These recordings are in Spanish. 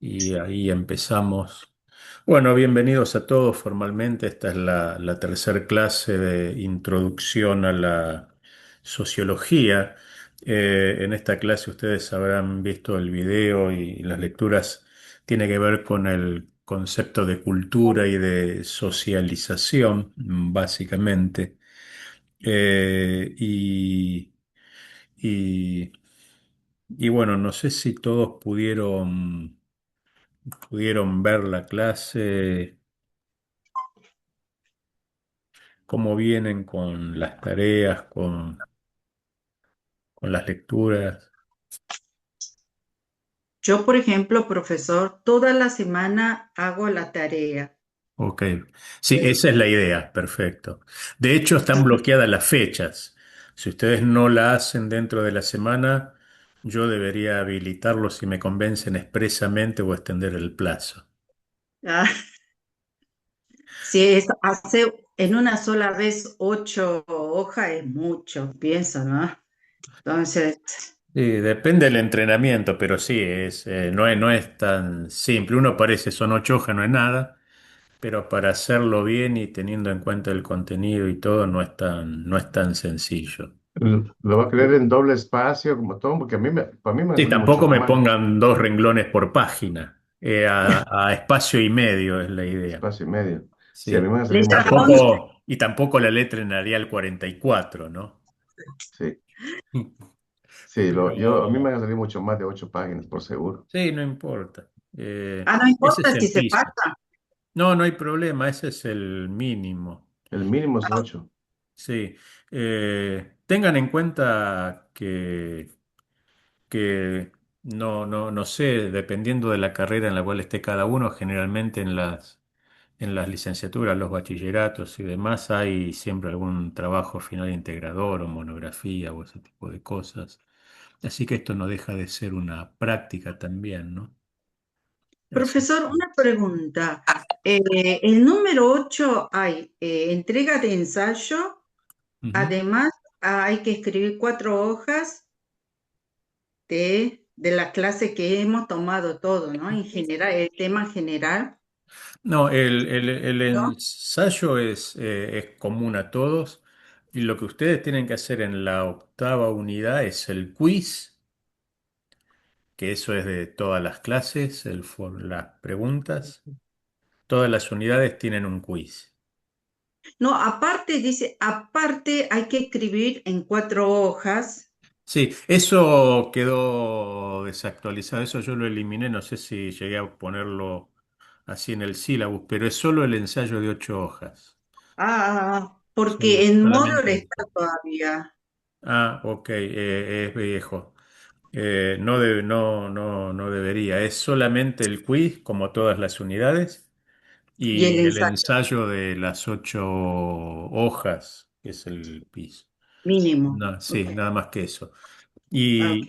Y ahí empezamos. Bueno, bienvenidos a todos formalmente. Esta es la tercera clase de introducción a la sociología. En esta clase ustedes habrán visto el video y las lecturas. Tiene que ver con el concepto de cultura y de socialización, básicamente. Eh, y, y, y bueno, no sé si todos pudieron ver la clase, cómo vienen con las tareas, con las lecturas. Yo, por ejemplo, profesor, toda la semana hago la tarea. Ok, sí, esa es la idea, perfecto. De hecho, están bloqueadas las fechas. Si ustedes no la hacen dentro de la semana, yo debería habilitarlo si me convencen expresamente o extender el plazo. Ah, si es hace en una sola vez 8 hojas es mucho, pienso, ¿no? Entonces, Sí, depende del entrenamiento, pero sí, no es tan simple. Uno parece, son 8 hojas, no es nada. Pero para hacerlo bien y teniendo en cuenta el contenido y todo, no es tan sencillo. mm, Lo va a creer en doble espacio, como todo, porque para mí me Sí, salió mucho tampoco me más pongan dos renglones por página. A espacio y medio es la idea. espacio y medio. Sí, a mí Sí. me va a le salir mucho llamamos, más. Y tampoco la letra en Arial 44, ¿no? Sí, sí, a mí me Pero va a salir mucho más de 8 páginas, por seguro. sí, no importa. no Ese importa es si el se piso. pasa. No, no hay problema, ese es el mínimo. El mínimo es 8. Sí. Tengan en cuenta que no sé, dependiendo de la carrera en la cual esté cada uno, generalmente en las licenciaturas, los bachilleratos y demás, hay siempre algún trabajo final integrador o monografía o ese tipo de cosas. Así que esto no deja de ser una práctica también, ¿no? Así. Profesor, una pregunta. El número 8 hay entrega de ensayo, Ujú. además hay que escribir 4 hojas de la clase que hemos tomado todo, ¿no? En general, el tema general, No, el ¿no? ensayo es común a todos y lo que ustedes tienen que hacer en la octava unidad es el quiz, que eso es de todas las clases, las preguntas. Todas las unidades tienen un quiz. No, aparte, dice, aparte hay que escribir en 4 hojas. Sí, eso quedó desactualizado, eso yo lo eliminé, no sé si llegué a ponerlo así en el sílabus, pero es solo el ensayo de 8 hojas. Porque en Moodle Solamente está eso. todavía. Ah, ok, es viejo. No debería, es solamente el quiz, como todas las unidades, Y el y el ensayo ensayo de las 8 hojas, que es el PIS. mínimo. No, Ok. sí, nada más que eso. Ok.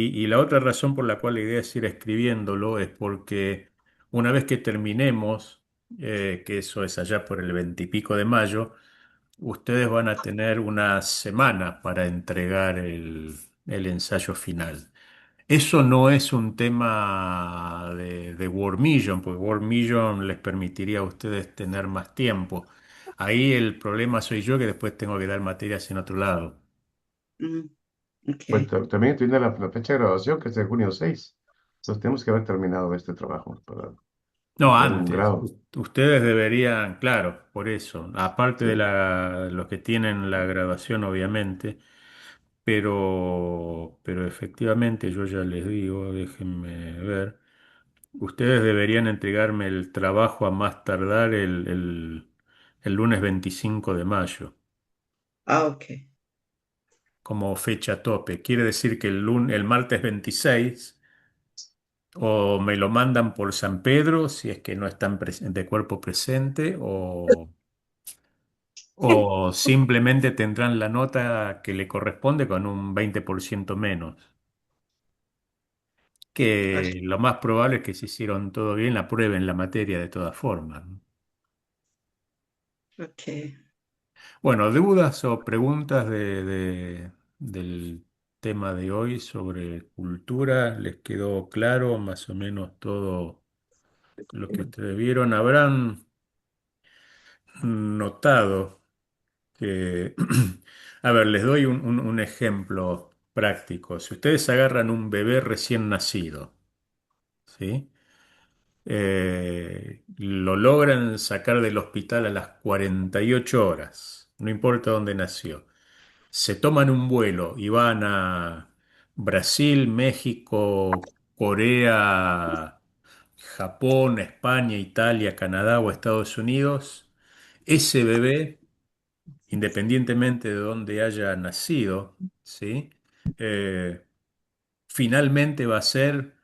Y la otra razón por la cual la idea es ir escribiéndolo es porque una vez que terminemos, que eso es allá por el 20 y pico de mayo, ustedes van a tener una semana para entregar el ensayo final. Eso no es un tema de World porque World les permitiría a ustedes tener más tiempo. Ahí el problema soy yo que después tengo que dar materias en otro lado. Mm, Pues ok. también tiene la fecha de graduación, que es de junio 6. Entonces tenemos que haber terminado este trabajo para No, tener un antes. grado. Ustedes deberían, claro, por eso, aparte de Sí. los que tienen la graduación, obviamente, pero efectivamente yo ya les digo, déjenme ver, ustedes deberían entregarme el trabajo a más tardar el lunes 25 de mayo, Ok. como fecha tope. Quiere decir que el martes 26 o me lo mandan por San Pedro si es que no están de cuerpo presente o simplemente tendrán la nota que le corresponde con un 20% menos, que lo más probable es que si hicieron todo bien la prueben la materia de todas formas, ¿no? Ok. Bueno, ¿dudas o preguntas del tema de hoy sobre cultura. ¿Les quedó claro más o menos todo lo que ustedes vieron? Habrán notado que, a ver, les doy un ejemplo práctico. Si ustedes agarran un bebé recién nacido, ¿sí? Lo logran sacar del hospital a las 48 horas, no importa dónde nació. Se toman un vuelo y van a Brasil, México, Corea, Japón, España, Italia, Canadá o Estados Unidos, ese bebé, independientemente de dónde haya nacido, ¿sí? Eh, finalmente va a ser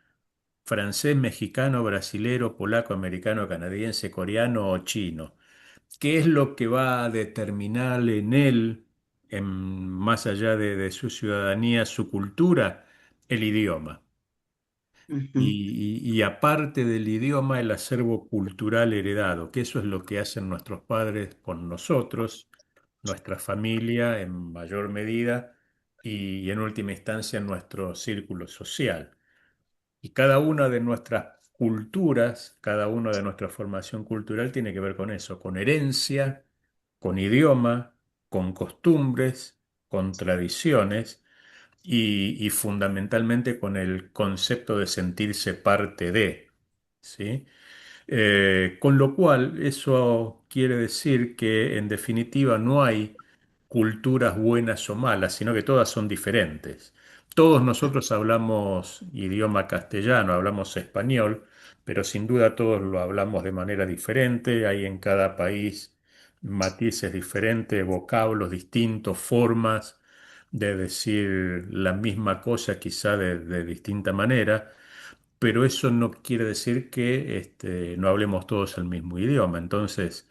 francés, mexicano, brasilero, polaco, americano, canadiense, coreano o chino. ¿Qué es lo que va a determinar en él, más allá de su ciudadanía, su cultura? El idioma. Ujú, Y aparte del idioma, el acervo cultural heredado, que eso es lo que hacen nuestros padres con nosotros, nuestra familia en mayor medida y en última instancia nuestro círculo social. Y cada una de nuestras culturas, cada una de nuestra formación cultural tiene que ver con eso, con herencia, con idioma, con costumbres, con tradiciones y fundamentalmente con el concepto de sentirse parte de, ¿sí? Con lo cual, eso quiere decir que en definitiva no hay culturas buenas o malas, sino que todas son diferentes. Todos nosotros hablamos idioma castellano, hablamos español, pero sin duda todos lo hablamos de manera diferente. Hay en cada país matices diferentes, vocablos distintos, formas de decir la misma cosa quizá de distinta manera, pero eso no quiere decir que no hablemos todos el mismo idioma. Entonces,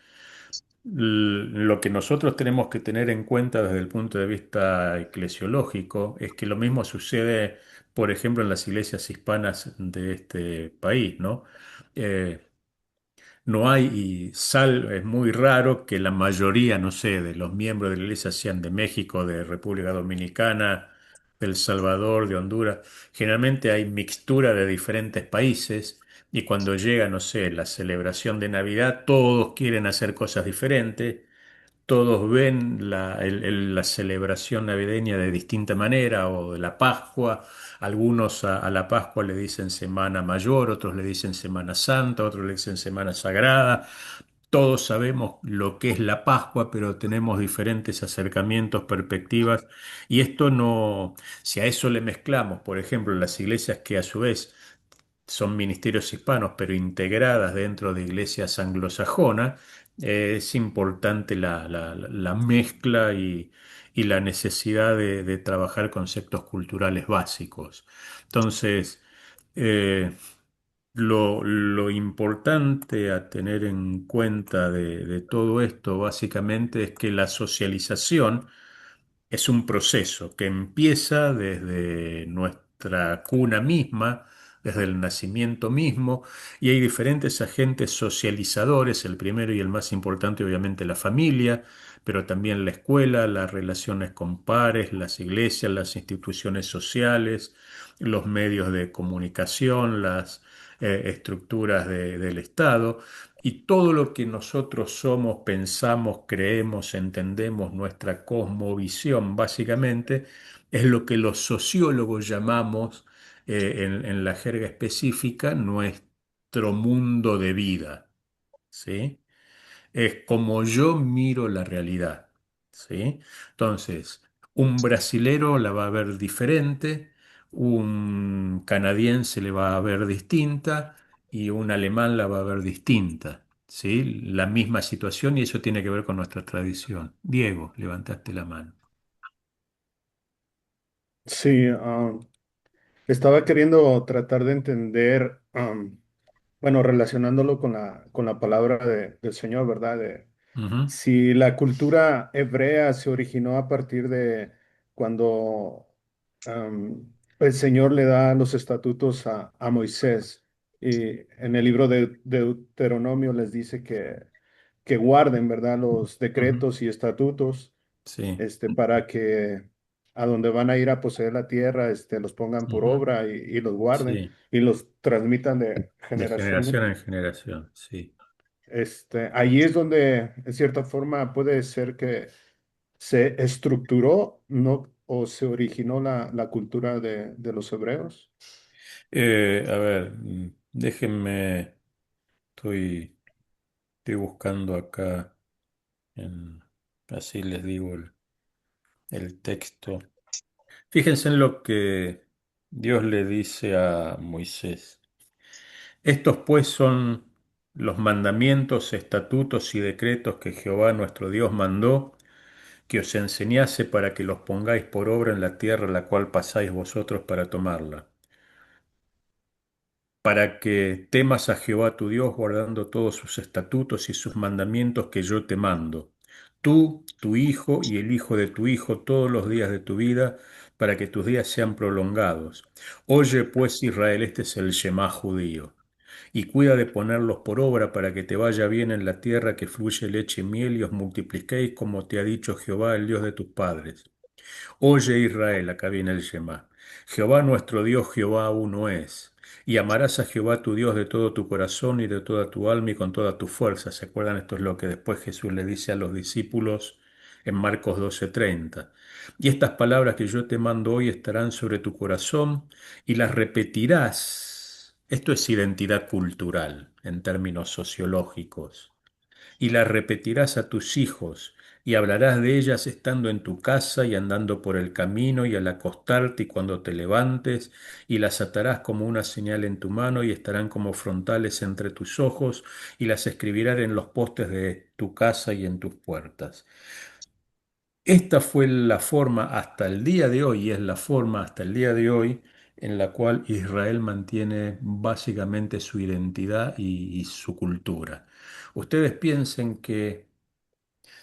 lo que nosotros tenemos que tener en cuenta desde el punto de vista eclesiológico es que lo mismo sucede, por ejemplo, en las iglesias hispanas de este país, ¿no? Eh, no hay, es muy raro que la mayoría, no sé, de los miembros de la iglesia sean de México, de República Dominicana, de El Salvador, de Honduras. Generalmente hay mixtura de diferentes países y cuando llega, no sé, la celebración de Navidad, todos quieren hacer cosas diferentes. Todos ven la celebración navideña de distinta manera o de la Pascua. Algunos a la Pascua le dicen Semana Mayor, otros le dicen Semana Santa, otros le dicen Semana Sagrada. Todos sabemos lo que es la Pascua, pero tenemos diferentes acercamientos, perspectivas. Y esto no, si a eso le mezclamos, por ejemplo, las iglesias que a su vez son ministerios hispanos, pero integradas dentro de iglesias anglosajonas, es importante la mezcla y la necesidad de trabajar conceptos culturales básicos. Entonces, eh, lo importante a tener en cuenta de todo esto básicamente es que la socialización es un proceso que empieza desde nuestra cuna misma, desde el nacimiento mismo, y hay diferentes agentes socializadores, el primero y el más importante obviamente la familia, pero también la escuela, las relaciones con pares, las iglesias, las instituciones sociales, los medios de comunicación, las estructuras del Estado. Y todo lo que nosotros somos, pensamos, creemos, entendemos, nuestra cosmovisión, básicamente, es lo que los sociólogos llamamos, en la jerga específica, nuestro mundo de vida, ¿sí? Es como yo miro la realidad, ¿sí? Entonces, un brasilero la va a ver diferente, un canadiense le va a ver distinta y un alemán la va a ver distinta, ¿sí? La misma situación y eso tiene que ver con nuestra tradición. Diego, levantaste la mano. Sí, estaba queriendo tratar de entender, bueno, relacionándolo con la palabra del Señor, ¿verdad? Ujú. Si la cultura hebrea se originó a partir de cuando el Señor le da los estatutos a Moisés y en el libro de Deuteronomio les dice que guarden, ¿verdad? Los Ujú. decretos y estatutos Sí, para que a donde van a ir a poseer la tierra, los pongan por Ujú. obra y los guarden Sí, y los transmitan de de generación. generación en generación, sí. Allí es donde, en cierta forma, puede ser que se estructuró, ¿no? O se originó la cultura de los hebreos. A ver, déjenme, estoy, estoy buscando acá, en- así les digo el texto. Fíjense en lo que Dios le dice a Moisés. Estos pues son los mandamientos, estatutos y decretos que Jehová nuestro Dios mandó que os enseñase para que los pongáis por obra en la tierra la cual pasáis vosotros para tomarla, para que temas a Jehová tu Dios guardando todos sus estatutos y sus mandamientos que yo te mando, tú, tu hijo y el hijo de tu hijo todos los días de tu vida, para que tus días sean prolongados. Oye pues Israel, este es el Shema judío. Y cuida de ponerlos por obra para que te vaya bien en la tierra que fluye leche y miel y os multipliquéis como te ha dicho Jehová, el Dios de tus padres. Oye Israel, acá viene el Shema. Jehová nuestro Dios, Jehová uno es. Y amarás a Jehová tu Dios de todo tu corazón y de toda tu alma y con toda tu fuerza. ¿Se acuerdan? Esto es lo que después Jesús le dice a los discípulos en Marcos 12:30. Y estas palabras que yo te mando hoy estarán sobre tu corazón y las repetirás. Esto es identidad cultural en términos sociológicos y las repetirás a tus hijos, y hablarás de ellas estando en tu casa y andando por el camino y al acostarte y cuando te levantes, y las atarás como una señal en tu mano y estarán como frontales entre tus ojos, y las escribirás en los postes de tu casa y en tus puertas. Esta fue la forma hasta el día de hoy, y es la forma hasta el día de hoy en la cual Israel mantiene básicamente su identidad y su cultura. Ustedes piensen que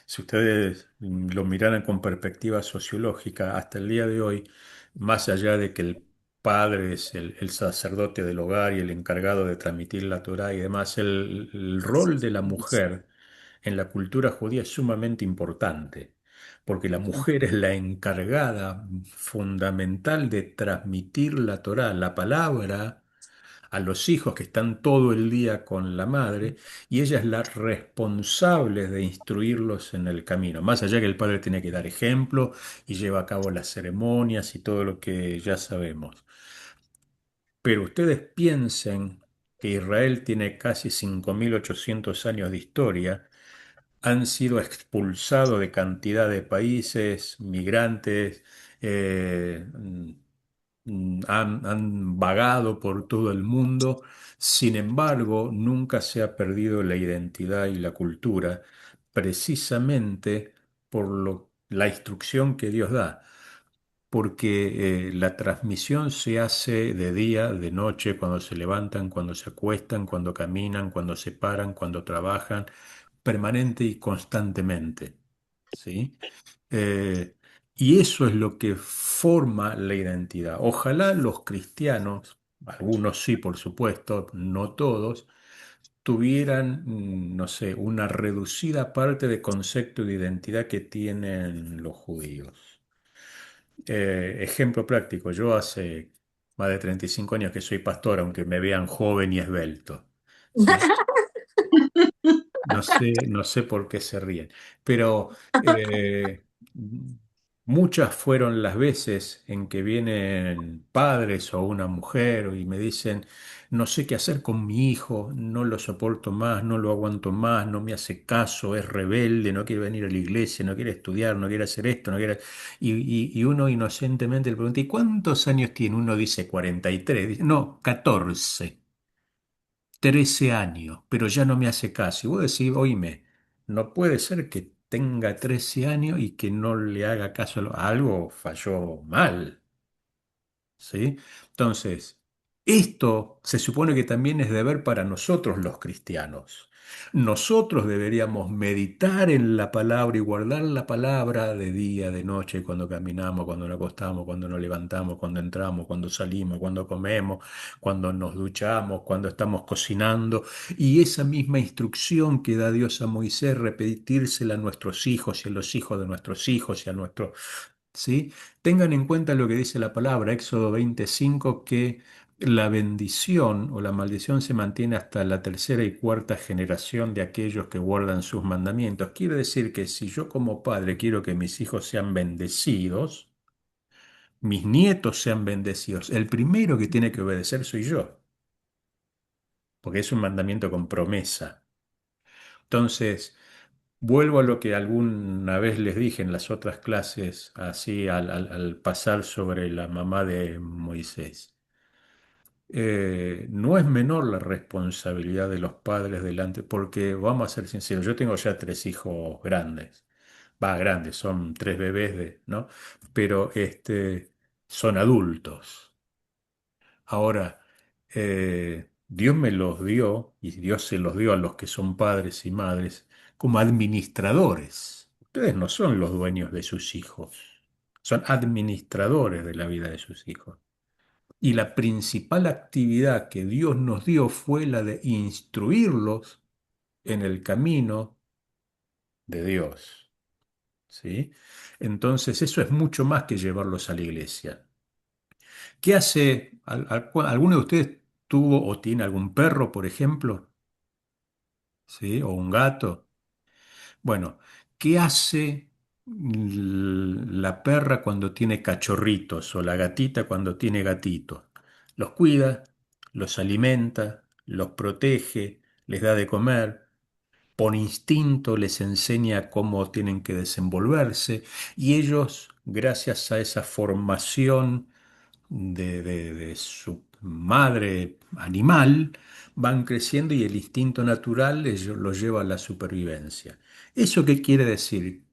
si ustedes lo miraran con perspectiva sociológica, hasta el día de hoy, más allá de que el padre es el sacerdote del hogar y el encargado de transmitir la Torá y demás, el rol de la mujer en la cultura judía es sumamente importante, porque la mujer es la encargada fundamental de transmitir la Torá, la palabra a los hijos que están todo el día con la madre y ella es la responsable de instruirlos en el camino. Más allá que el padre tiene que dar ejemplo y lleva a cabo las ceremonias y todo lo que ya sabemos. Pero ustedes piensen que Israel tiene casi 5.800 años de historia, han sido expulsados de cantidad de países, migrantes, han vagado por todo el mundo. Sin embargo, nunca se ha perdido la identidad y la cultura, precisamente por la instrucción que Dios da, porque la transmisión se hace de día, de noche, cuando se levantan, cuando se acuestan, cuando caminan, cuando se paran, cuando trabajan, permanente y constantemente. ¿Sí? Eh, y eso es lo que forma la identidad. Ojalá los cristianos, algunos sí, por supuesto, no todos, tuvieran, no sé, una reducida parte de concepto de identidad que tienen los judíos. Ejemplo práctico, yo hace más de 35 años que soy pastor, aunque me vean joven y esbelto. ¿Sí? No sé, no sé por qué se ríen, pero eh, muchas fueron las veces en que vienen padres o una mujer y me dicen, no sé qué hacer con mi hijo, no lo soporto más, no lo aguanto más, no me hace caso, es rebelde, no quiere venir a la iglesia, no quiere estudiar, no quiere hacer esto, no quiere... Y uno inocentemente le pregunta, ¿y cuántos años tiene? Uno dice 43, dice, no, 14. 13 años, pero ya no me hace caso. Y vos decís, oíme, no puede ser que tenga 13 años y que no le haga caso a algo falló mal. ¿Sí? Entonces, esto se supone que también es deber para nosotros los cristianos. Nosotros deberíamos meditar en la palabra y guardar la palabra de día, de noche, cuando caminamos, cuando nos acostamos, cuando nos levantamos, cuando entramos, cuando salimos, cuando comemos, cuando nos duchamos, cuando estamos cocinando. Y esa misma instrucción que da Dios a Moisés, repetírsela a nuestros hijos y a los hijos de nuestros hijos y a nuestros ¿sí? Tengan en cuenta lo que dice la palabra, Éxodo 25, que la bendición o la maldición se mantiene hasta la tercera y cuarta generación de aquellos que guardan sus mandamientos. Quiere decir que si yo como padre quiero que mis hijos sean bendecidos, mis nietos sean bendecidos, el primero que tiene que obedecer soy yo, porque es un mandamiento con promesa. Entonces, vuelvo a lo que alguna vez les dije en las otras clases, así al pasar sobre la mamá de Moisés. No es menor la responsabilidad de los padres delante, porque vamos a ser sinceros, yo tengo ya tres hijos grandes, va, grandes, son tres bebés ¿no? Pero son adultos. Ahora, Dios me los dio, y Dios se los dio a los que son padres y madres, como administradores. Ustedes no son los dueños de sus hijos, son administradores de la vida de sus hijos. Y la principal actividad que Dios nos dio fue la de instruirlos en el camino de Dios, ¿sí? Entonces, eso es mucho más que llevarlos a la iglesia. ¿Qué hace? ¿Alguno de ustedes tuvo o tiene algún perro, por ejemplo? ¿Sí? ¿O un gato? Bueno, ¿qué hace la perra cuando tiene cachorritos o la gatita cuando tiene gatitos? Los cuida, los alimenta, los protege, les da de comer, por instinto les enseña cómo tienen que desenvolverse y ellos, gracias a esa formación de su madre animal, van creciendo y el instinto natural los lleva a la supervivencia. ¿Eso qué quiere decir?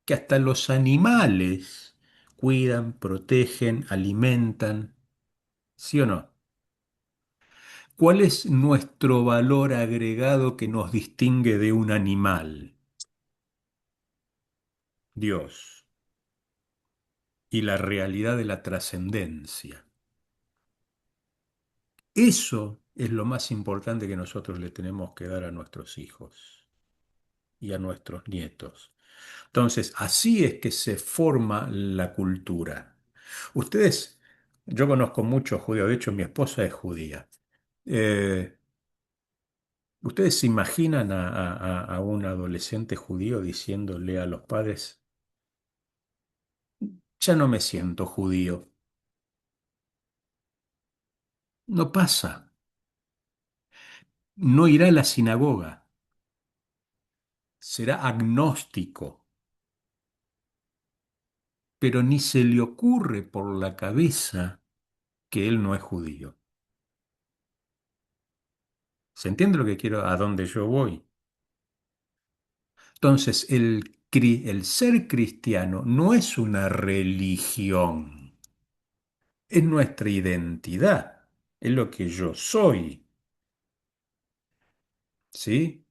Que hasta los animales cuidan, protegen, alimentan, ¿sí o no? ¿Cuál es nuestro valor agregado que nos distingue de un animal? Dios y la realidad de la trascendencia. Eso es lo más importante que nosotros le tenemos que dar a nuestros hijos y a nuestros nietos. Entonces, así es que se forma la cultura. Ustedes, yo conozco muchos judíos, de hecho mi esposa es judía. Eh, ¿Ustedes se imaginan a un adolescente judío diciéndole a los padres, ya no me siento judío? No pasa, no irá a la sinagoga, será agnóstico, pero ni se le ocurre por la cabeza que él no es judío. ¿Se entiende lo que quiero, a dónde yo voy? Entonces, el ser cristiano no es una religión, es nuestra identidad, es lo que yo soy, ¿sí?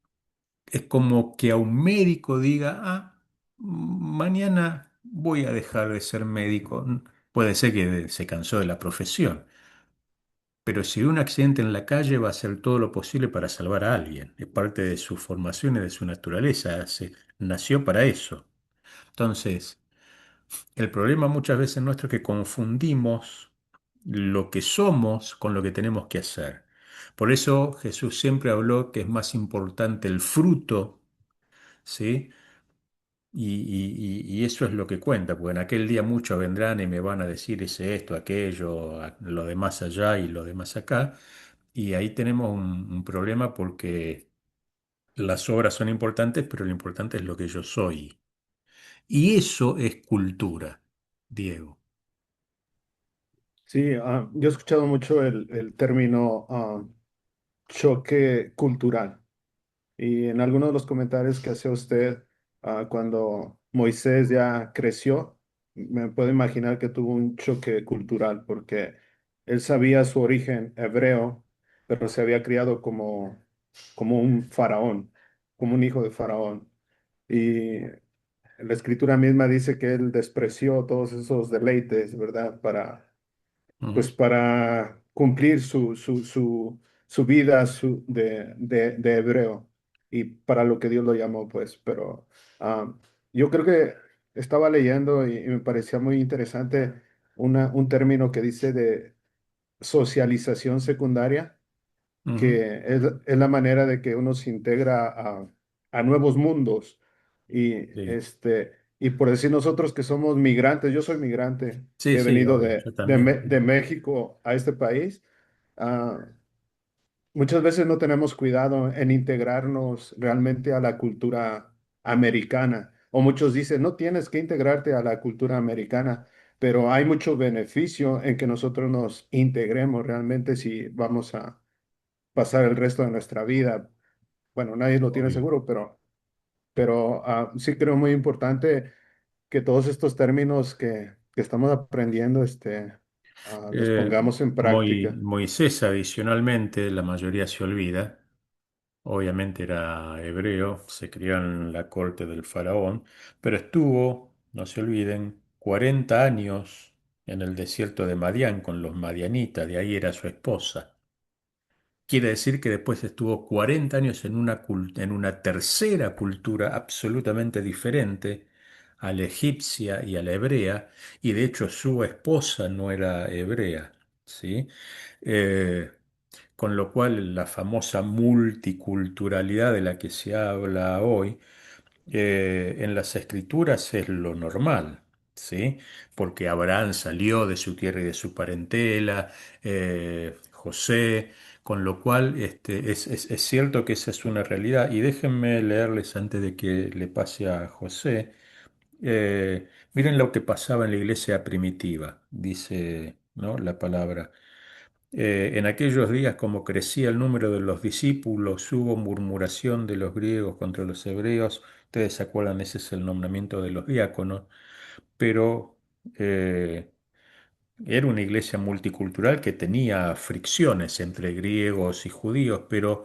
Es como que a un médico diga, mañana voy a dejar de ser médico. Puede ser que se cansó de la profesión, pero si ve un accidente en la calle va a hacer todo lo posible para salvar a alguien. Es parte de su formación y de su naturaleza. Nació para eso. Entonces, el problema muchas veces nuestro es que confundimos lo que somos con lo que tenemos que hacer. Por eso Jesús siempre habló que es más importante el fruto, ¿sí? Y eso es lo que cuenta, porque en aquel día muchos vendrán y me van a decir hice esto, aquello, lo de más allá y lo de más acá. Y ahí tenemos un problema porque las obras son importantes, pero lo importante es lo que yo soy. Y eso es cultura, Diego. Sí, yo he escuchado mucho el término choque cultural. Y en algunos de los comentarios que hace usted, cuando Moisés ya creció, me puedo imaginar que tuvo un choque cultural porque él sabía su origen hebreo, pero se había criado como un faraón, como un hijo de faraón. Y la escritura misma dice que él despreció todos esos deleites, ¿verdad? Pues Ujú. para cumplir su vida de hebreo y para lo que Dios lo llamó, pues. Pero yo creo que estaba leyendo y me parecía muy interesante un término que dice de socialización secundaria, Ujú. que es la manera de que uno se integra a nuevos mundos. Y, Sí, este, y por decir nosotros que somos migrantes, yo soy migrante, sí, que he sí, venido obvio, yo también. De México a este país. ah, Muchas veces no tenemos cuidado en integrarnos realmente a la cultura americana. O muchos dicen, no tienes que integrarte a la cultura americana, pero hay mucho beneficio en que nosotros nos integremos realmente si vamos a pasar el resto de nuestra vida. Bueno, nadie lo tiene Obvio. seguro, pero sí creo muy importante que todos estos términos que estamos aprendiendo, los Eh, pongamos en práctica. Moisés, adicionalmente, la mayoría se olvida, obviamente era hebreo, se crió en la corte del faraón, pero estuvo, no se olviden, 40 años en el desierto de Madián con los madianitas, de ahí era su esposa. Quiere decir que después estuvo 40 años en en una tercera cultura absolutamente diferente a la egipcia y a la hebrea, y de hecho su esposa no era hebrea, ¿sí? Eh, con lo cual la famosa multiculturalidad de la que se habla hoy en las escrituras es lo normal, ¿sí? Porque Abraham salió de su tierra y de su parentela, José, con lo cual es cierto que esa es una realidad. Y déjenme leerles antes de que le pase a José. Miren lo que pasaba en la iglesia primitiva, dice, ¿no? La palabra. En aquellos días, como crecía el número de los discípulos, hubo murmuración de los griegos contra los hebreos. Ustedes se acuerdan, ese es el nombramiento de los diáconos, pero era una iglesia multicultural que tenía fricciones entre griegos y judíos, pero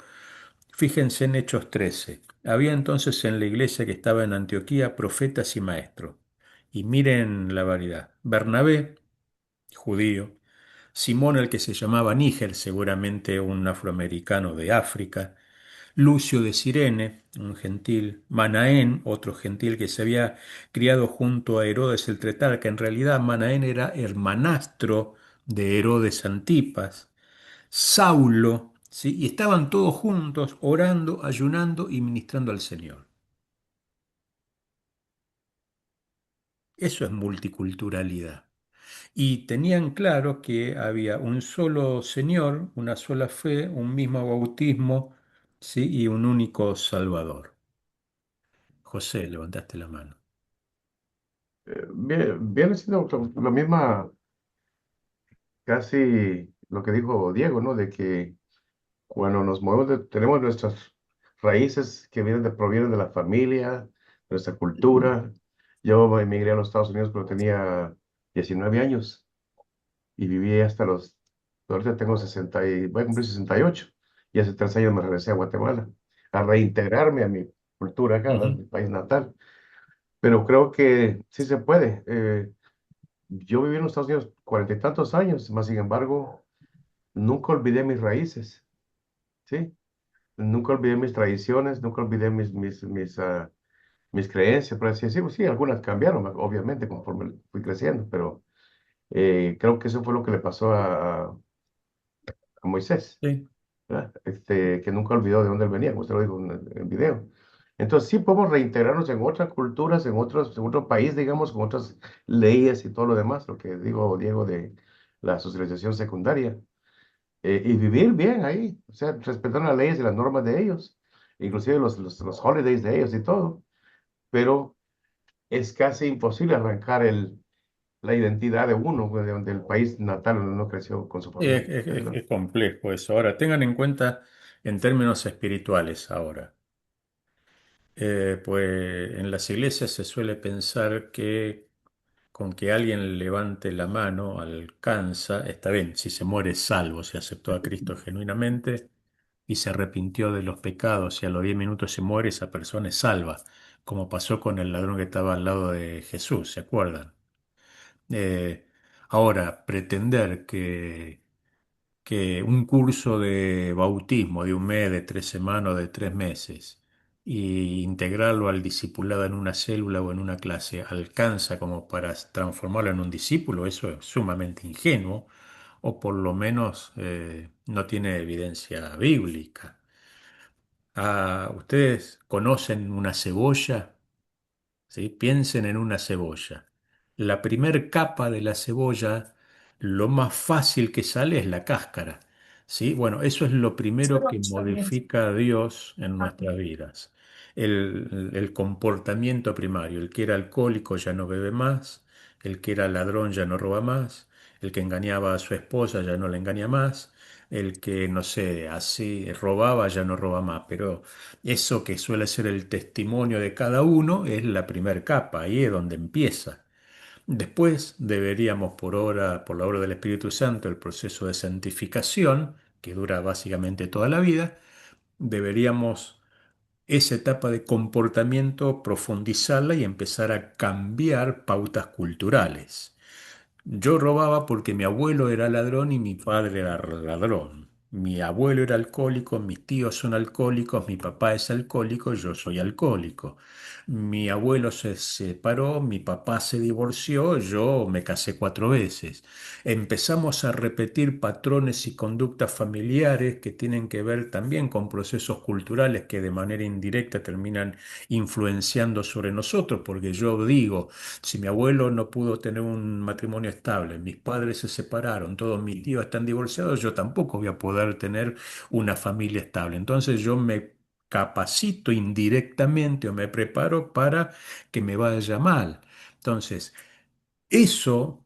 fíjense en Hechos 13. Había entonces en la iglesia que estaba en Antioquía profetas y maestros. Y miren la variedad. Bernabé, judío. Simón, el que se llamaba Níger, seguramente un afroamericano de África, Lucio de Cirene, un gentil, Manaén, otro gentil que se había criado junto a Herodes el Tetrarca, en realidad Manaén era hermanastro de Herodes Antipas, Saulo, ¿sí? Y estaban todos juntos orando, ayunando y ministrando al Señor. Eso es multiculturalidad. Y tenían claro que había un solo Señor, una sola fe, un mismo bautismo, ¿sí? Y un único Salvador. José, levantaste la mano. Viene siendo lo misma, casi lo que dijo Diego, ¿no? De que cuando nos movemos, tenemos nuestras raíces que provienen de la familia, nuestra cultura. Yo emigré a los Estados Unidos cuando tenía 19 años y viví hasta ahorita tengo 60 y voy a cumplir 68 y hace 3 años me regresé a Guatemala a reintegrarme a mi cultura acá, ¿verdad? Ujú. Mi país natal. Pero creo que sí se puede. Yo viví en los Estados Unidos 40 y tantos años, más sin embargo, nunca olvidé mis raíces, ¿sí? Nunca olvidé mis tradiciones, nunca olvidé mis creencias, por así decirlo. Sí, algunas cambiaron, obviamente, conforme fui creciendo, pero creo que eso fue lo que le pasó a Moisés, Sí, ¿verdad? Que nunca olvidó de dónde él venía, como usted lo dijo en el video. Entonces, sí podemos reintegrarnos en otras culturas, en otro país, digamos, con otras leyes y todo lo demás, lo que digo, Diego, de la socialización secundaria, y vivir bien ahí, o sea, respetar las leyes y las normas de ellos, inclusive los holidays de ellos y todo, pero es casi imposible arrancar la identidad de uno, pues, de donde el país natal donde uno creció con su familia. ¿Verdad? es complejo eso. Ahora, tengan en cuenta en términos espirituales ahora. Pues en las iglesias se suele pensar que con que alguien levante la mano alcanza, está bien, si se muere es salvo, si aceptó a Cristo genuinamente y se arrepintió de los pecados y a los 10 minutos se muere, esa persona es salva, como pasó con el ladrón que estaba al lado de Jesús, ¿se acuerdan? Eh, Ahora, pretender que un curso de bautismo de un mes, de 3 semanas, de 3 meses, y integrarlo al discipulado en una célula o en una clase alcanza como para transformarlo en un discípulo, eso es sumamente ingenuo, o por lo menos no tiene evidencia bíblica. Ah, ¿ustedes conocen una cebolla? ¿Sí? Piensen en una cebolla. La primer capa de la cebolla, lo más fácil que sale es la cáscara. ¿Sí? Bueno, eso es lo primero que modifica a Dios en nuestras vidas. El comportamiento primario. El que era alcohólico ya no bebe más, el que era ladrón ya no roba más, el que engañaba a su esposa ya no la engaña más, el que, no sé, así robaba ya no roba más, pero eso que suele ser el testimonio de cada uno es la primer capa, ahí es donde empieza. Después deberíamos, por la obra del Espíritu Santo, el proceso de santificación, que dura básicamente toda la vida, deberíamos esa etapa de comportamiento profundizarla y empezar a cambiar pautas culturales. Yo robaba porque mi abuelo era ladrón y mi padre era ladrón. Mi abuelo era alcohólico, mis tíos son alcohólicos, mi papá es alcohólico, yo soy alcohólico. Mi abuelo se separó, mi papá se divorció, yo me casé 4 veces. Empezamos a repetir patrones y conductas familiares que tienen que ver también con procesos culturales que de manera indirecta terminan influenciando sobre nosotros, porque yo digo, si mi abuelo no pudo tener un matrimonio estable, mis padres se separaron, todos mis tíos están divorciados, yo tampoco voy a poder tener una familia estable. Entonces yo me capacito indirectamente o me preparo para que me vaya mal. Entonces, eso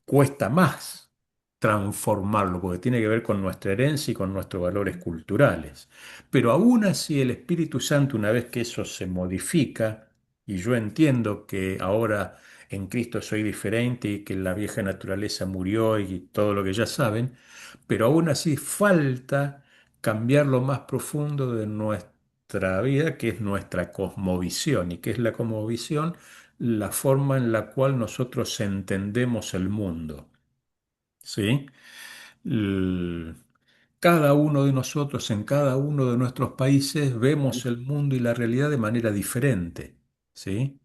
cuesta más transformarlo, porque tiene que ver con nuestra herencia y con nuestros valores culturales. Pero aún así el Espíritu Santo, una vez que eso se modifica, y yo entiendo que ahora en Cristo soy diferente y que la vieja naturaleza murió y todo lo que ya saben, pero aún así falta cambiar lo más profundo de nuestra vida, que es nuestra cosmovisión. ¿Y qué es la cosmovisión? La forma en la cual nosotros entendemos el mundo, ¿sí? L- Cada uno de nosotros en cada uno de nuestros países vemos el mundo y la realidad de manera diferente, ¿sí?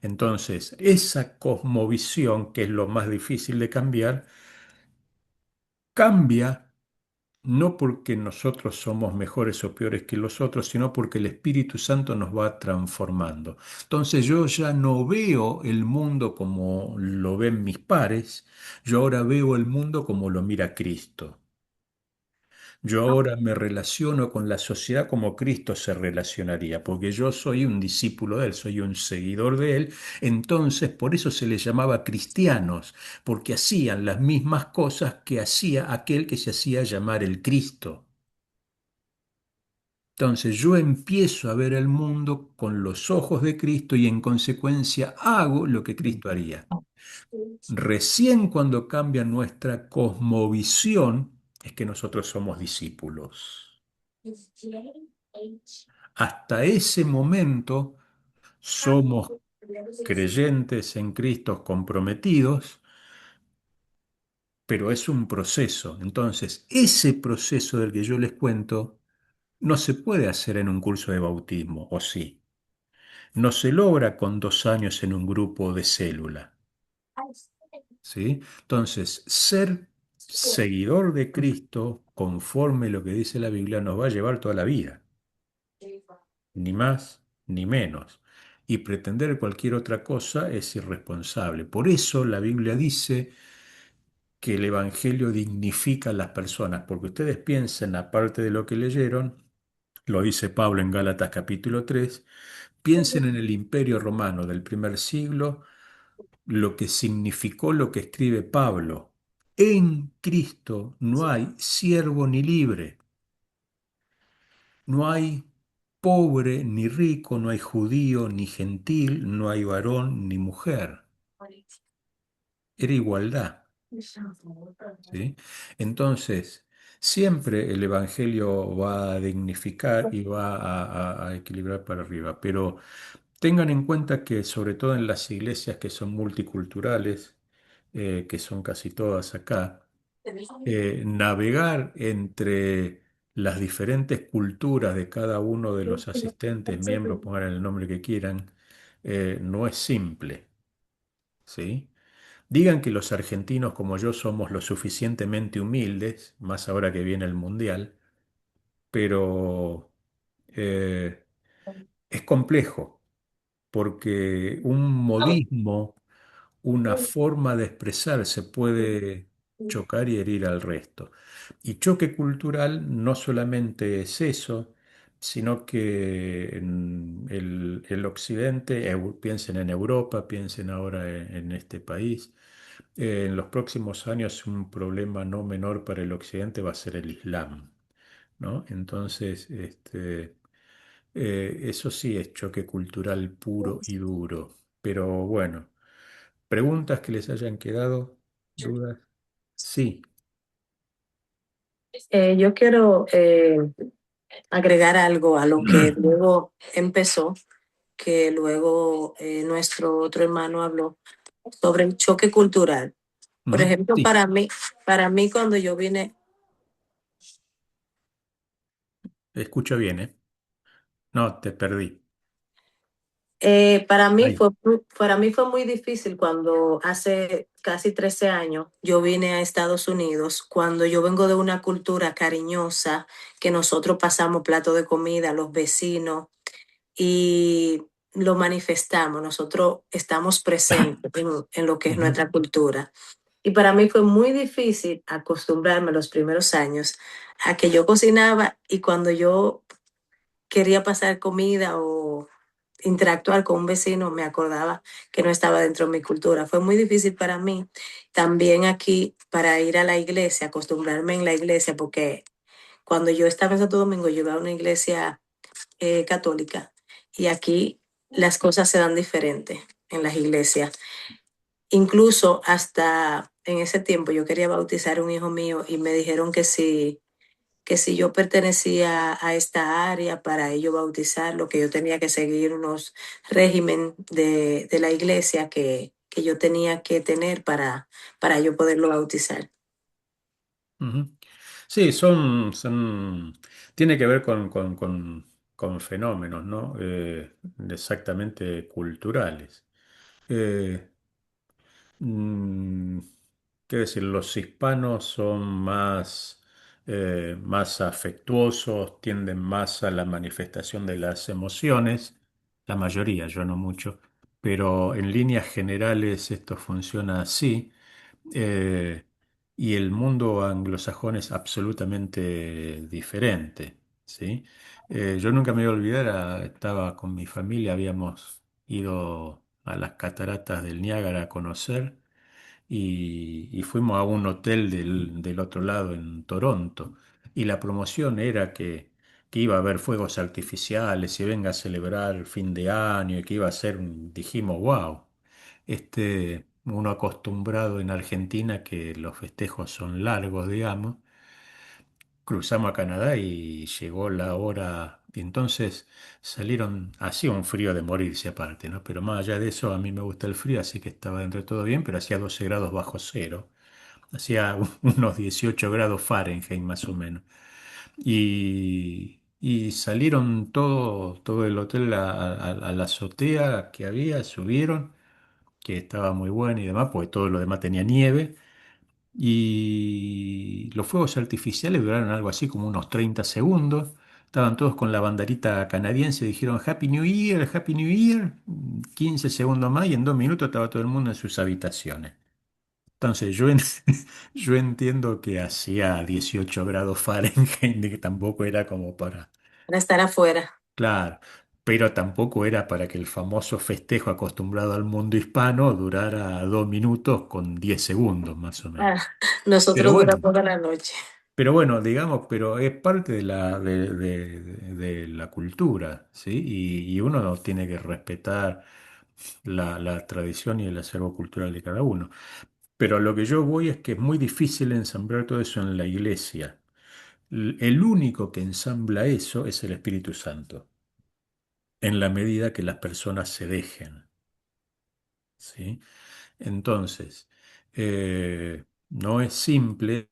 Entonces, esa cosmovisión, que es lo más difícil de cambiar, cambia no porque nosotros somos mejores o peores que los otros, sino porque el Espíritu Santo nos va transformando. Entonces yo ya no veo el mundo como lo ven mis pares, yo ahora veo el mundo como lo mira Cristo. Yo ahora me relaciono con la sociedad como Cristo se relacionaría, porque yo soy un discípulo de Él, soy un seguidor de Él. Entonces, por eso se les llamaba cristianos, porque hacían las mismas cosas que hacía aquel que se hacía llamar el Cristo. Entonces yo empiezo a ver el mundo con los ojos de Cristo y en consecuencia hago lo que Cristo haría. Recién cuando cambia nuestra cosmovisión es que nosotros somos discípulos. Hasta ese momento somos creyentes en Cristo comprometidos, pero es un proceso. Entonces, ese proceso del que yo les cuento no se puede hacer en un curso de bautismo, ¿o sí? No se logra con 2 años en un grupo de célula, ¿sí? Entonces, ser seguidor de Cristo, conforme lo que dice la Biblia, nos va a llevar toda la vida, ni más ni menos. Y pretender cualquier otra cosa es irresponsable. Por eso la Biblia dice que el Evangelio dignifica a las personas, porque ustedes piensen, aparte de lo que leyeron, lo dice Pablo en Gálatas capítulo 3, piensen en el imperio romano del primer siglo, lo que significó lo que escribe Pablo. En Cristo no hay siervo ni libre, no hay pobre ni rico, no hay judío ni gentil, no hay varón ni mujer. Era igualdad, ¿sí? Entonces, siempre el Evangelio va a dignificar y va a equilibrar para arriba, pero tengan en cuenta que sobre todo en las iglesias que son multiculturales, que son casi todas acá, navegar entre las diferentes culturas de cada uno de los asistentes, miembros, pongan el nombre que quieran, no es simple, ¿sí? Digan que los argentinos como yo somos lo suficientemente humildes, más ahora que viene el Mundial, pero eh, es complejo, porque un modismo, una forma de expresarse puede chocar y herir al resto. Y choque cultural no solamente es eso, sino que en el Occidente, piensen en Europa, piensen ahora en este país, en los próximos años un problema no menor para el Occidente va a ser el Islam, ¿no? Entonces, eso sí es choque cultural puro y duro. Pero bueno, preguntas que les hayan quedado, dudas. Sí. Yo quiero agregar algo a lo que luego empezó, que luego nuestro otro hermano habló sobre el choque cultural. Por Ujú, ejemplo, sí, para mí cuando yo vine, escucho bien, ¿eh? No, te perdí. Ahí. para mí fue muy difícil cuando hace casi 13 años yo vine a Estados Unidos, cuando yo vengo de una cultura cariñosa, que nosotros pasamos plato de comida a los vecinos y lo manifestamos, nosotros estamos presentes en lo que es Ujú, nuestra cultura. Y para mí fue muy difícil acostumbrarme los primeros años a que yo cocinaba y cuando yo quería pasar comida o interactuar con un vecino, me acordaba que no estaba dentro de mi cultura. Fue muy difícil para mí. También aquí, para ir a la iglesia, acostumbrarme en la iglesia, porque cuando yo estaba en Santo Domingo, yo iba a una iglesia católica y aquí las cosas se dan diferentes en las iglesias. Incluso hasta en ese tiempo yo quería bautizar a un hijo mío y me dijeron que si yo pertenecía a esta área para ello bautizarlo, que yo tenía que seguir unos régimen de la iglesia que yo tenía que tener para yo poderlo bautizar. ujú. Sí, tiene que ver con fenómenos, ¿no? Exactamente culturales. Eh, Mm, ¿Qué decir? Los hispanos son más afectuosos, tienden más a la manifestación de las emociones, la mayoría, yo no mucho, pero en líneas generales esto funciona así. eh, y el mundo anglosajón es absolutamente diferente, ¿sí? Yo nunca me voy a olvidar, estaba con mi familia, habíamos ido a las cataratas del Niágara a conocer y fuimos a un hotel del otro lado en Toronto y la promoción era que iba a haber fuegos artificiales y venga a celebrar el fin de año y que iba a ser, dijimos, wow, uno acostumbrado en Argentina que los festejos son largos, digamos. Cruzamos a Canadá y llegó la hora, y entonces salieron, hacía un frío de morirse aparte, ¿no? Pero más allá de eso, a mí me gusta el frío, así que estaba dentro de todo bien, pero hacía 12 grados bajo cero, hacía unos 18 grados Fahrenheit más o menos. Y salieron todo el hotel a la azotea que había, subieron, que estaba muy buena y demás, porque todo lo demás tenía nieve. Y los fuegos artificiales duraron algo así como unos 30 segundos. Estaban todos con la banderita canadiense, dijeron Happy New Year, Happy New Year. 15 segundos más y en 2 minutos estaba todo el mundo en sus habitaciones. Entonces yo entiendo que hacía 18 grados Fahrenheit, que tampoco era como para, Para estar afuera. claro, pero tampoco era para que el famoso festejo acostumbrado al mundo hispano durara 2 minutos con 10 segundos más o menos. Ah, Pero nosotros duramos bueno. toda la noche. Pero bueno, digamos, pero es parte de la cultura, ¿sí? Y uno no tiene que respetar la tradición y el acervo cultural de cada uno. Pero a lo que yo voy es que es muy difícil ensamblar todo eso en la iglesia. El único que ensambla eso es el Espíritu Santo, en la medida que las personas se dejen, ¿sí? Entonces, no es simple.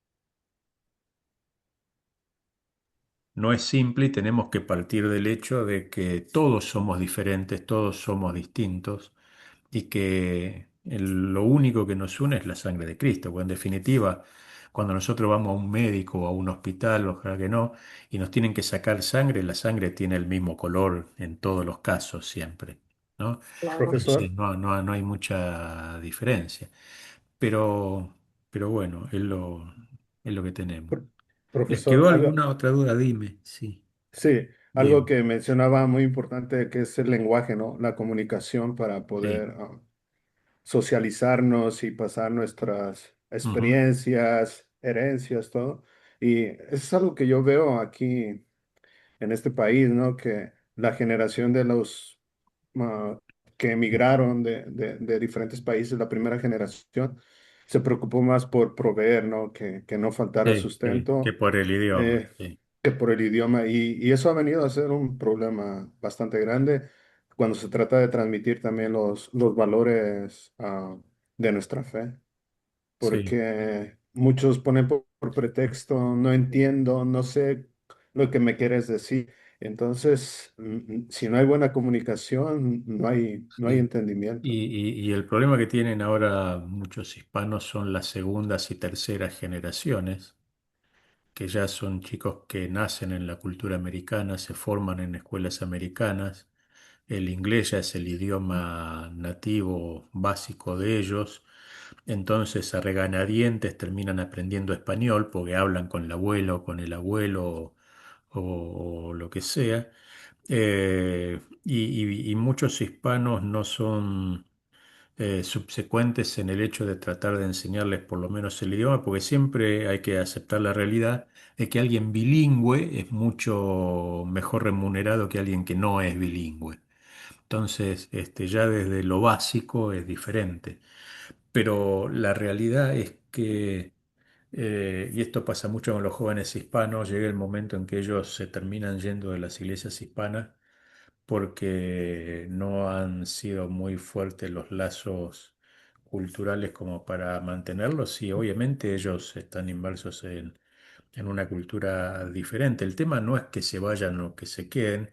no es simple y tenemos que partir del hecho de que todos somos diferentes, todos somos distintos y que lo único que nos une es la sangre de Cristo. Porque en definitiva, cuando nosotros vamos a un médico o a un hospital, ojalá que no, y nos tienen que sacar sangre, la sangre tiene el mismo color en todos los casos siempre, ¿no? Claro. Entonces Profesor, no hay mucha diferencia. Pero, pero bueno, es lo que tenemos. pro- ¿Les profesor, quedó algo, alguna otra duda? Dime. Sí, sí, algo bien. que mencionaba muy importante que es el lenguaje, ¿no? La comunicación para Sí. poder socializarnos y pasar nuestras Ujú. experiencias, herencias, todo. Y eso es algo que yo veo aquí en este país, ¿no? Que la generación de los ah, que emigraron de diferentes países, la primera generación, se preocupó más por proveer, ¿no? Que no faltara Sí, sí, que sustento, por el idioma. eh, Sí, que por el idioma. Y eso ha venido a ser un problema bastante grande cuando se trata de transmitir también los valores de nuestra fe, sí. porque muchos ponen por pretexto, no entiendo, no sé lo que me quieres decir. Entonces, si no hay buena comunicación, no hay Sí. entendimiento. Y el problema que tienen ahora muchos hispanos son las segundas y terceras generaciones, que ya son chicos que nacen en la cultura americana, se forman en escuelas americanas. El inglés ya es el idioma nativo básico de ellos. Entonces, a regañadientes terminan aprendiendo español porque hablan con el abuelo, o con el abuelo o lo que sea. Y muchos hispanos no son subsecuentes en el hecho de tratar de enseñarles por lo menos el idioma, porque siempre hay que aceptar la realidad de que alguien bilingüe es mucho mejor remunerado que alguien que no es bilingüe. Entonces, ya desde lo básico es diferente. Pero la realidad es que, y esto pasa mucho con los jóvenes hispanos, llega el momento en que ellos se terminan yendo de las iglesias hispanas porque no han sido muy fuertes los lazos culturales como para mantenerlos y obviamente ellos están inmersos en una cultura diferente. El tema no es que se vayan o que se queden,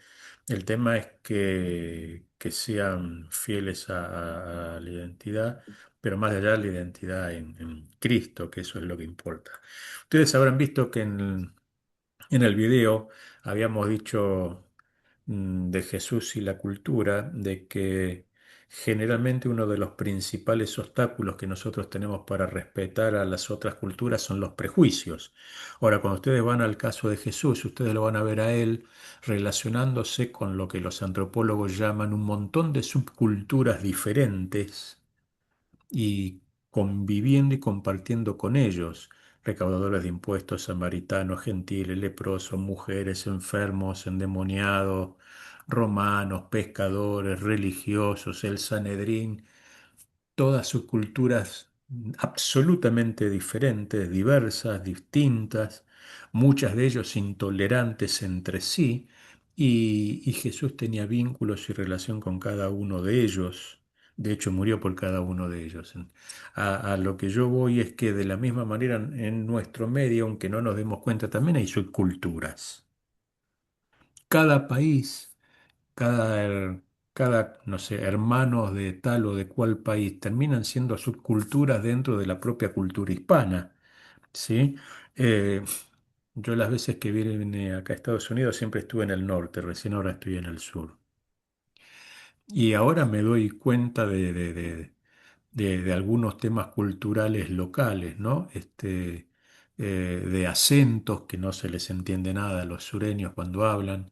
el tema es que sean fieles a la identidad, pero más allá de la identidad en Cristo, que eso es lo que importa. Ustedes habrán visto que en el video habíamos dicho de Jesús y la cultura, de que generalmente uno de los principales obstáculos que nosotros tenemos para respetar a las otras culturas son los prejuicios. Ahora, cuando ustedes van al caso de Jesús, ustedes lo van a ver a él relacionándose con lo que los antropólogos llaman un montón de subculturas diferentes y conviviendo y compartiendo con ellos, recaudadores de impuestos, samaritanos, gentiles, leprosos, mujeres, enfermos, endemoniados, romanos, pescadores, religiosos, el Sanedrín, todas sus culturas absolutamente diferentes, diversas, distintas, muchas de ellos intolerantes entre sí, y Jesús tenía vínculos y relación con cada uno de ellos. De hecho, murió por cada uno de ellos. A lo que yo voy es que de la misma manera en nuestro medio, aunque no nos demos cuenta, también hay subculturas. Cada país cada, cada, no sé, hermanos de tal o de cual país terminan siendo subculturas dentro de la propia cultura hispana, ¿sí? Eh, yo las veces que vine acá a Estados Unidos siempre estuve en el norte, recién ahora estoy en el sur. Y ahora me doy cuenta de algunos temas culturales locales, ¿no? De acentos que no se les entiende nada a los sureños cuando hablan,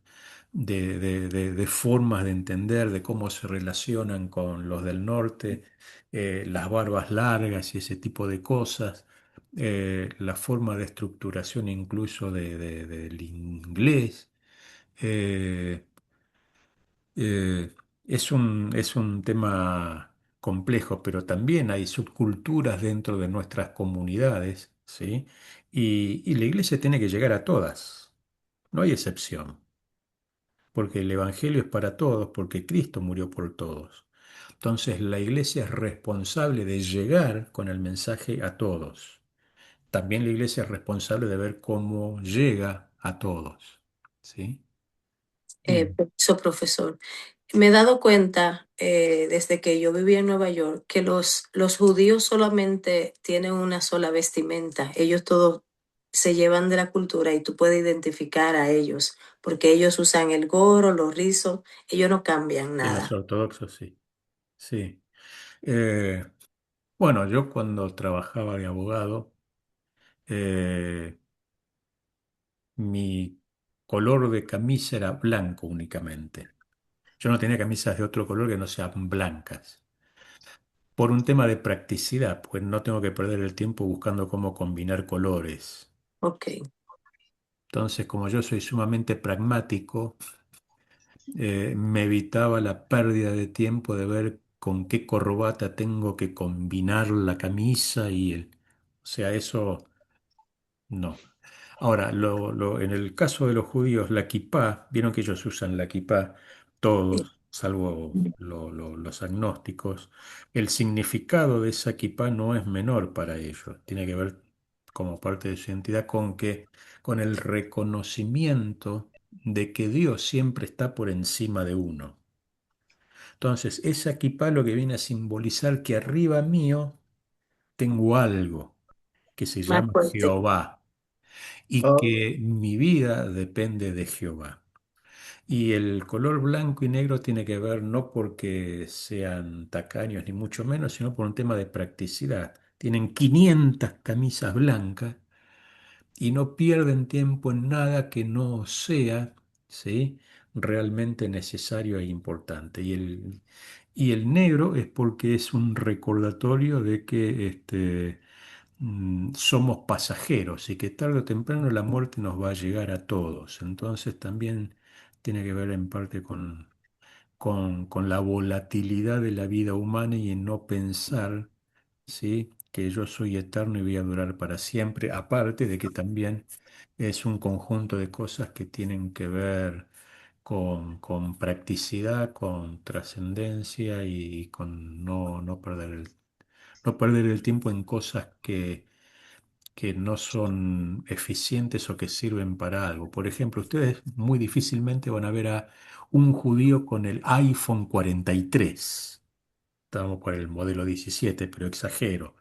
de formas de entender, de cómo se relacionan con los del norte, las barbas largas y ese tipo de cosas, la forma de estructuración incluso del inglés. eh, eh, es un tema complejo, pero también hay subculturas dentro de nuestras comunidades, ¿sí? Y la iglesia tiene que llegar a todas, no hay excepción, porque el Evangelio es para todos, porque Cristo murió por todos. Entonces la iglesia es responsable de llegar con el mensaje a todos. También la iglesia es responsable de ver cómo llega a todos. ¿sí? Bien. Profesor. Me he dado cuenta desde que yo viví en Nueva York que los judíos solamente tienen una sola vestimenta. Ellos todos se llevan de la cultura y tú puedes identificar a ellos porque ellos usan el gorro, los rizos, ellos no cambian Y los nada. ortodoxos sí. Sí. Eh, bueno, yo cuando trabajaba de abogado, eh, mi color de camisa era blanco únicamente. Yo no tenía camisas de otro color que no sean blancas. Por un tema de practicidad, pues no tengo que perder el tiempo buscando cómo combinar colores. Ok, Entonces, como yo soy sumamente pragmático, me evitaba la pérdida de tiempo de ver con qué corbata tengo que combinar la camisa o sea, eso no. Ahora, en el caso de los judíos, la kipá, vieron que ellos usan la kipá, sí, todos, salvo los agnósticos. El significado de esa kipá no es menor para ellos. Tiene que ver como parte de su identidad con el reconocimiento de que Dios siempre está por encima de uno. Entonces, esa kipá lo que viene a simbolizar que arriba mío tengo algo que se más llama fuerte. Jehová y Oh, que mi vida depende de Jehová. Y el color blanco y negro tiene que ver no porque sean tacaños ni mucho menos, sino por un tema de practicidad. Tienen 500 camisas blancas y no pierden tiempo en nada que no sea, ¿sí?, realmente necesario e importante. Y el negro es porque es un recordatorio de que somos pasajeros y que tarde o temprano la muerte nos va a llegar a todos. Entonces también tiene que ver en parte con la volatilidad de la vida humana y en no pensar, ¿sí?, que yo soy eterno y voy a durar para siempre, aparte de que también es un conjunto de cosas que tienen que ver con practicidad, con trascendencia y con no perder el tiempo en cosas que no son eficientes o que sirven para algo. Por ejemplo, ustedes muy difícilmente van a ver a un judío con el iPhone 43. Estamos con el modelo 17, pero exagero.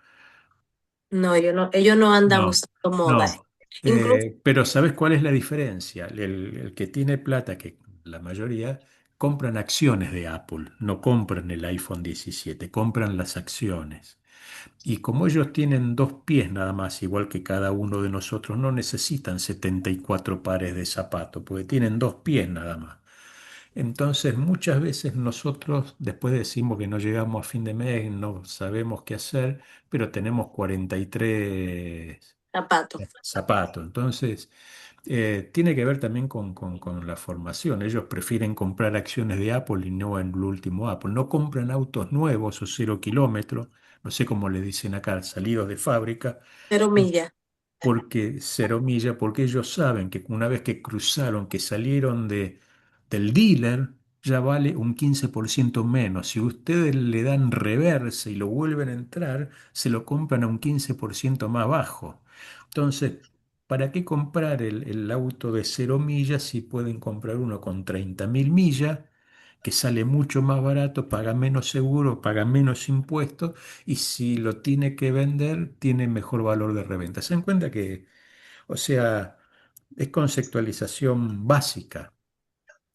No, ellos no andan No, usando moda. no. Incluso, Pero ¿sabes cuál es la diferencia? El que tiene plata, que la mayoría, compran acciones de Apple, no compran el iPhone 17, compran las acciones. Y como ellos tienen dos pies nada más, igual que cada uno de nosotros, no necesitan 74 pares de zapatos, porque tienen dos pies nada más. Entonces, muchas veces nosotros después decimos que no llegamos a fin de mes, no sabemos qué hacer, pero tenemos 43 zapatos. zapatos. Entonces, tiene que ver también con la formación. Ellos prefieren comprar acciones de Apple y no en el último Apple. No compran autos nuevos o 0 kilómetros, no sé cómo le dicen acá, salidos de fábrica, Pero milla, porque cero milla, porque ellos saben que una vez que cruzaron, que salieron del dealer, ya vale un 15% menos. Si ustedes le dan reversa y lo vuelven a entrar, se lo compran a un 15% más bajo. Entonces, ¿para qué comprar el auto de 0 millas si pueden comprar uno con 30.000 millas, que sale mucho más barato, paga menos seguro, paga menos impuestos y si lo tiene que vender, tiene mejor valor de reventa? ¿Se dan cuenta que, o sea, es conceptualización básica?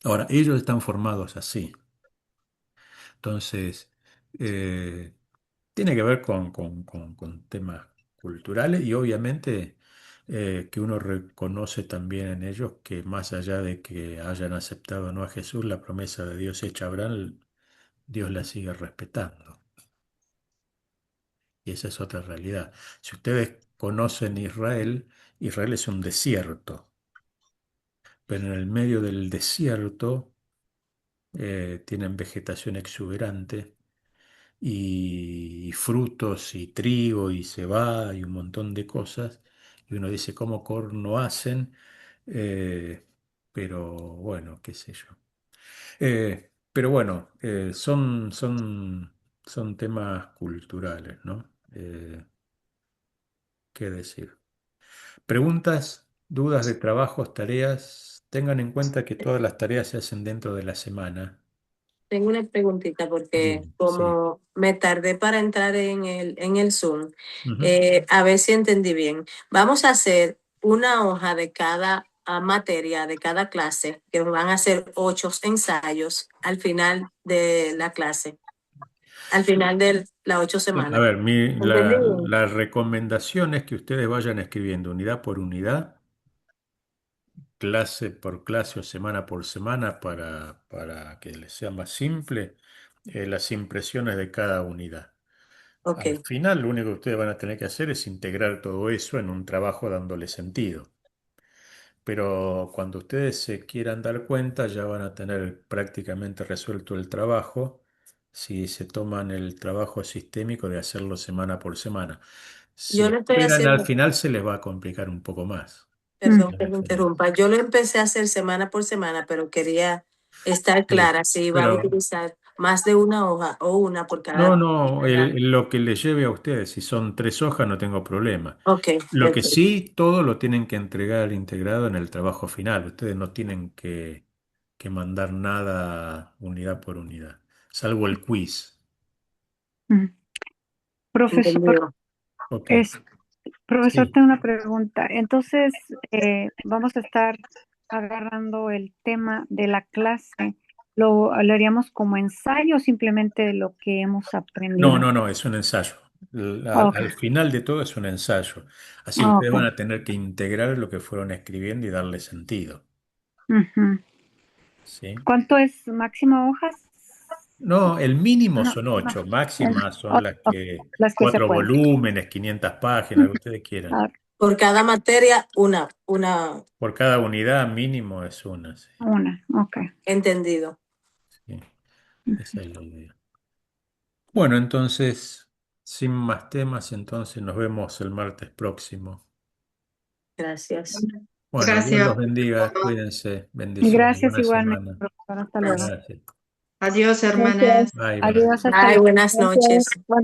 Ahora, ellos están formados así. Entonces, eh, tiene que ver con temas culturales y obviamente que uno reconoce también en ellos que más allá de que hayan aceptado o no a Jesús, la promesa de Dios hecha a Abraham, Dios la sigue respetando. Y esa es otra realidad. Si ustedes conocen Israel, Israel es un desierto, pero en el medio del desierto tienen vegetación exuberante y frutos y trigo y cebada y un montón de cosas. Y uno dice, ¿cómo corno hacen? Eh, pero bueno, qué sé yo. Pero bueno, son temas culturales, ¿no? ¿Qué decir? ¿Preguntas, dudas de trabajos, tareas? tengan en cuenta que todas las tareas se hacen dentro de la semana. Tengo una preguntita porque Bien, sí. como me tardé para entrar en el Zoom, Ujú. a ver si entendí bien. Vamos a hacer una hoja de cada materia, de cada clase, que van a ser 8 ensayos al final de la clase, al final de las 8 A semanas. ver, ¿Entendí bien? la recomendación es que ustedes vayan escribiendo unidad por unidad, clase por clase o semana por semana para que les sea más simple, las impresiones de cada unidad. Ok. Al final, lo único que ustedes van a tener que hacer es integrar todo eso en un trabajo dándole sentido. Pero cuando ustedes se quieran dar cuenta, ya van a tener prácticamente resuelto el trabajo si se toman el trabajo sistémico de hacerlo semana por semana. Si Yo lo estoy esperan al haciendo, final, se les va a complicar un poco más. Mm. perdón que Al me final. interrumpa, yo lo empecé a hacer semana por semana, pero quería estar Sí. clara si iba a Pero utilizar más de una hoja o una por no, cada. no, lo que les lleve a ustedes, si son 3 hojas, no tengo problema. Ok, Lo que perfecto. sí, todo lo tienen que entregar integrado en el trabajo final. Ustedes no tienen que mandar nada unidad por unidad, salvo el quiz. Mm. Profesor, Entendido. Ok, es, profesor, sí. tengo una pregunta. Entonces, vamos a estar agarrando el tema de la clase. ¿Lo haríamos como ensayo o simplemente de lo que hemos No, aprendido? no, no, es un ensayo. Ok, Al final de todo es un ensayo. Así ustedes ok. van a tener que integrar lo que fueron escribiendo y darle sentido. Ujú. ¿Sí? ¿Cuánto es máximo hojas? No, el mínimo No, son no. 8, el- máximas son o- las o- que las que se 4 pueden. volúmenes, 500 páginas, lo Ujú. que ustedes quieran. Ah, Por cada materia, una, Por cada unidad mínimo es una, sí. una, ok. entendido. Sí, esa es la idea. Bueno, entonces, sin más temas, entonces nos vemos el martes próximo. Gracias. Bueno, Dios los Gracias. bendiga, cuídense, bendiciones, Gracias buena igualmente, semana. profesor. Hasta luego. Gracias. Gracias. Adiós, Gracias. hermanas. Bye, buenas Adiós, noches. hasta Ay, luego. buenas Gracias. noches. Buenas